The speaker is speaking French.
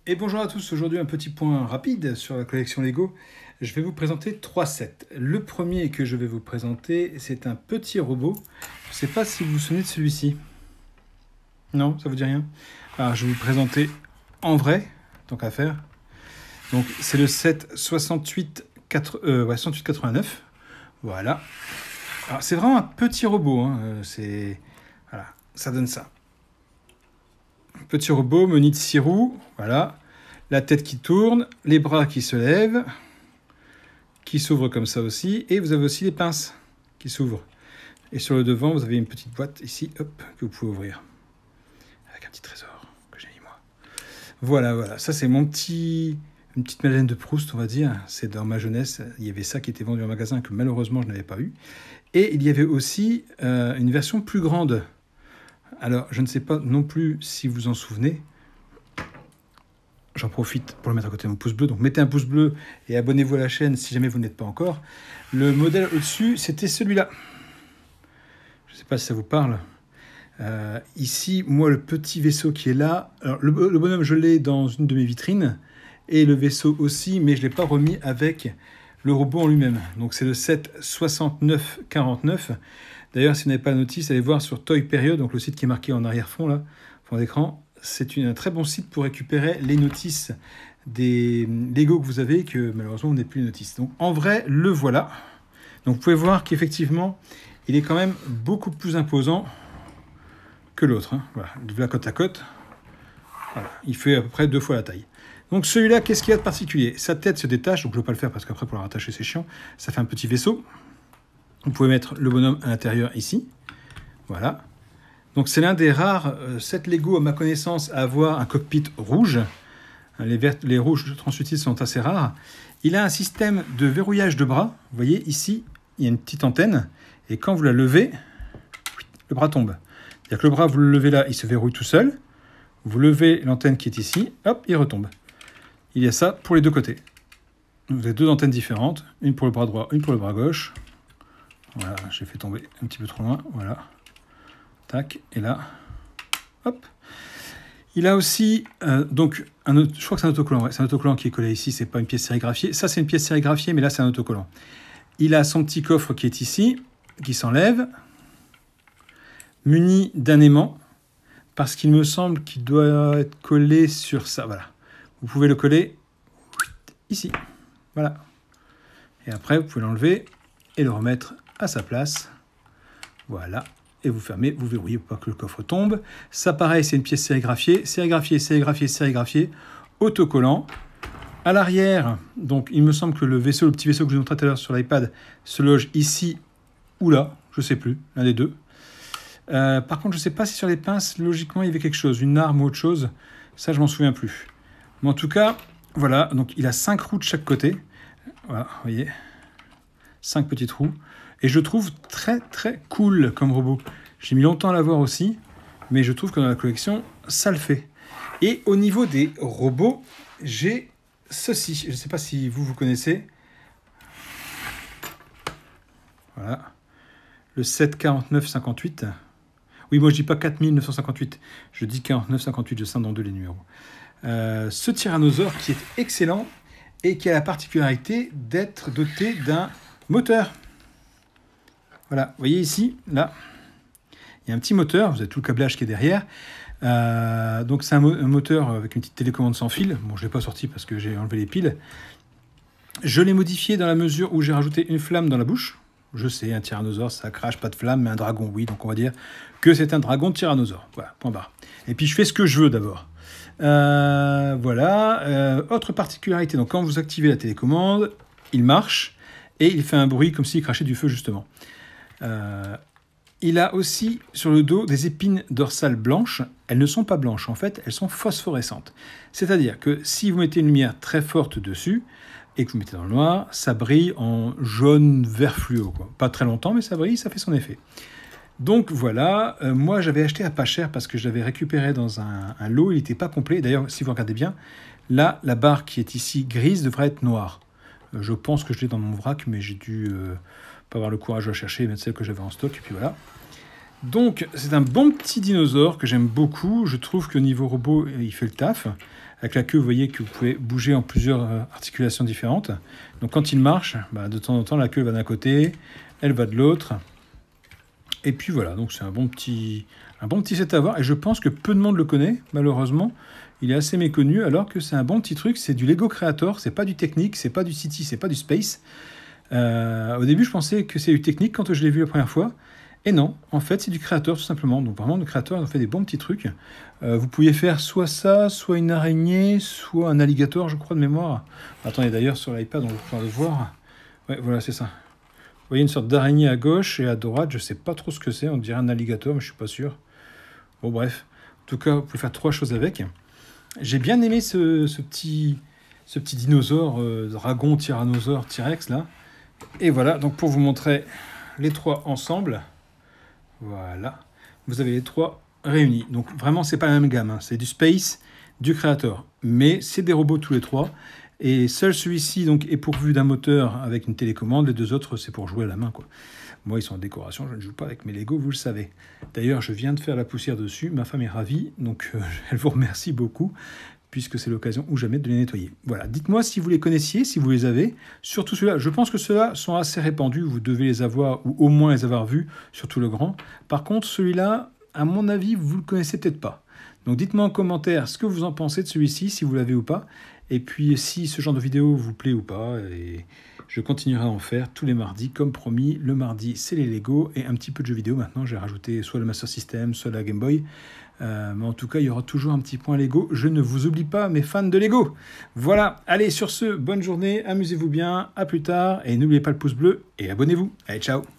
Et bonjour à tous, aujourd'hui un petit point rapide sur la collection Lego. Je vais vous présenter 3 sets. Le premier que je vais vous présenter, c'est un petit robot. Je ne sais pas si vous vous souvenez de celui-ci. Non, ça vous dit rien? Alors je vais vous présenter en vrai, tant qu'à faire. Donc c'est le set 6889. Voilà. Alors c'est vraiment un petit robot, hein. Voilà, ça donne ça. Petit robot, menu de 6 roues, voilà. La tête qui tourne, les bras qui se lèvent, qui s'ouvrent comme ça aussi. Et vous avez aussi les pinces qui s'ouvrent. Et sur le devant, vous avez une petite boîte ici, hop, que vous pouvez ouvrir. Avec un petit trésor que j'ai mis moi. Voilà, voilà. Ça, c'est une petite Madeleine de Proust, on va dire. C'est dans ma jeunesse. Il y avait ça qui était vendu en magasin que malheureusement, je n'avais pas eu. Et il y avait aussi une version plus grande. Alors, je ne sais pas non plus si vous en souvenez. J'en profite pour le mettre à côté de mon pouce bleu. Donc, mettez un pouce bleu et abonnez-vous à la chaîne si jamais vous n'êtes pas encore. Le modèle au-dessus, c'était celui-là. Je ne sais pas si ça vous parle. Ici, moi, le petit vaisseau qui est là. Alors, le bonhomme, je l'ai dans une de mes vitrines. Et le vaisseau aussi, mais je ne l'ai pas remis avec le robot en lui-même. Donc, c'est le set 6949. D'ailleurs, si vous n'avez pas la notice, allez voir sur Toy Period, donc le site qui est marqué en arrière-fond, là, fond d'écran. C'est un très bon site pour récupérer les notices des Lego que vous avez, que malheureusement, vous n'avez plus les notices. Donc, en vrai, le voilà. Donc, vous pouvez voir qu'effectivement, il est quand même beaucoup plus imposant que l'autre, hein. Voilà, la côte à côte. Voilà, il fait à peu près 2 fois la taille. Donc, celui-là, qu'est-ce qu'il y a de particulier? Sa tête se détache, donc je ne vais pas le faire parce qu'après, pour la rattacher, c'est chiant. Ça fait un petit vaisseau. Vous pouvez mettre le bonhomme à l'intérieur ici. Voilà. Donc c'est l'un des rares sets Lego à ma connaissance à avoir un cockpit rouge. Les rouges translucides sont assez rares. Il a un système de verrouillage de bras. Vous voyez ici, il y a une petite antenne. Et quand vous la levez, le bras tombe. C'est-à-dire que le bras, vous le levez là, il se verrouille tout seul. Vous levez l'antenne qui est ici, hop, il retombe. Il y a ça pour les deux côtés. Vous avez 2 antennes différentes. Une pour le bras droit, une pour le bras gauche. Voilà, j'ai fait tomber un petit peu trop loin. Voilà. Tac. Et là, hop. Il a aussi, donc, je crois que c'est un autocollant. Ouais, c'est un autocollant qui est collé ici. C'est pas une pièce sérigraphiée. Ça, c'est une pièce sérigraphiée, mais là, c'est un autocollant. Il a son petit coffre qui est ici, qui s'enlève, muni d'un aimant, parce qu'il me semble qu'il doit être collé sur ça. Voilà. Vous pouvez le coller ici. Voilà. Et après, vous pouvez l'enlever et le remettre à sa place. Voilà. Et vous fermez, vous verrouillez pour pas que le coffre tombe. Ça, pareil, c'est une pièce sérigraphiée. Sérigraphiée, sérigraphiée, sérigraphiée. Autocollant. À l'arrière, donc, il me semble que le petit vaisseau que je vous montrais tout à l'heure sur l'iPad, se loge ici ou là. Je ne sais plus, l'un des deux. Par contre, je ne sais pas si sur les pinces, logiquement, il y avait quelque chose. Une arme ou autre chose. Ça, je m'en souviens plus. Mais en tout cas, voilà. Donc, il a 5 roues de chaque côté. Voilà, vous voyez. 5 petites roues. Et je trouve très très cool comme robot. J'ai mis longtemps à l'avoir aussi, mais je trouve que dans la collection, ça le fait. Et au niveau des robots, j'ai ceci. Je ne sais pas si vous connaissez. Voilà. Le 74958. Oui, moi je dis pas 4958, je dis 4958, je scinde en deux les numéros. Ce tyrannosaure qui est excellent et qui a la particularité d'être doté d'un moteur. Voilà, vous voyez ici, là, il y a un petit moteur, vous avez tout le câblage qui est derrière. Donc c'est un moteur avec une petite télécommande sans fil. Bon, je ne l'ai pas sorti parce que j'ai enlevé les piles. Je l'ai modifié dans la mesure où j'ai rajouté une flamme dans la bouche. Je sais, un tyrannosaure, ça crache, pas de flamme, mais un dragon, oui. Donc on va dire que c'est un dragon de tyrannosaure. Voilà, point barre. Et puis je fais ce que je veux d'abord. Voilà. Autre particularité, donc quand vous activez la télécommande, il marche et il fait un bruit comme s'il crachait du feu justement. Il a aussi sur le dos des épines dorsales blanches. Elles ne sont pas blanches, en fait, elles sont phosphorescentes. C'est-à-dire que si vous mettez une lumière très forte dessus et que vous mettez dans le noir, ça brille en jaune vert fluo, quoi. Pas très longtemps, mais ça brille, ça fait son effet. Donc voilà, moi j'avais acheté à pas cher parce que je l'avais récupéré dans un lot, il n'était pas complet. D'ailleurs, si vous regardez bien, là, la barre qui est ici grise devrait être noire. Je pense que je l'ai dans mon vrac, mais j'ai dû pas avoir le courage de la chercher et mettre celle que j'avais en stock, et puis voilà. Donc, c'est un bon petit dinosaure que j'aime beaucoup. Je trouve que niveau robot, il fait le taf. Avec la queue, vous voyez que vous pouvez bouger en plusieurs articulations différentes. Donc, quand il marche, bah, de temps en temps, la queue va d'un côté, elle va de l'autre. Et puis voilà, donc c'est un bon petit set à avoir. Et je pense que peu de monde le connaît, malheureusement. Il est assez méconnu, alors que c'est un bon petit truc. C'est du Lego Creator, c'est pas du Technic, c'est pas du City, c'est pas du Space. Au début, je pensais que c'est du Technic quand je l'ai vu la première fois. Et non, en fait, c'est du Creator, tout simplement. Donc vraiment, le Creator, ils ont fait des bons petits trucs. Vous pouviez faire soit ça, soit une araignée, soit un alligator, je crois, de mémoire. Attendez, d'ailleurs, sur l'iPad, on va pouvoir le voir. Ouais, voilà, c'est ça. Vous voyez une sorte d'araignée à gauche et à droite, je sais pas trop ce que c'est, on dirait un alligator, mais je suis pas sûr. Bon, bref. En tout cas, vous pouvez faire 3 choses avec. J'ai bien aimé ce petit dinosaure, dragon, tyrannosaure, T-Rex, là. Et voilà, donc pour vous montrer les 3 ensemble, voilà, vous avez les 3 réunis. Donc vraiment, c'est pas la même gamme, hein. C'est du Space, du Creator, mais c'est des robots tous les 3. Et seul celui-ci donc est pourvu d'un moteur avec une télécommande. Les 2 autres, c'est pour jouer à la main, quoi. Moi, ils sont en décoration. Je ne joue pas avec mes Lego, vous le savez. D'ailleurs, je viens de faire la poussière dessus. Ma femme est ravie, donc elle vous remercie beaucoup, puisque c'est l'occasion ou jamais de les nettoyer. Voilà, dites-moi si vous les connaissiez, si vous les avez. Surtout ceux-là, je pense que ceux-là sont assez répandus. Vous devez les avoir, ou au moins les avoir vus, surtout le grand. Par contre, celui-là, à mon avis, vous ne le connaissez peut-être pas. Donc dites-moi en commentaire ce que vous en pensez de celui-ci, si vous l'avez ou pas. Et puis si ce genre de vidéo vous plaît ou pas. Et je continuerai à en faire tous les mardis, comme promis. Le mardi, c'est les Lego et un petit peu de jeux vidéo. Maintenant, j'ai rajouté soit le Master System, soit la Game Boy. Mais en tout cas, il y aura toujours un petit point Lego. Je ne vous oublie pas, mes fans de Lego. Voilà, allez, sur ce, bonne journée, amusez-vous bien, à plus tard. Et n'oubliez pas le pouce bleu et abonnez-vous. Allez, ciao!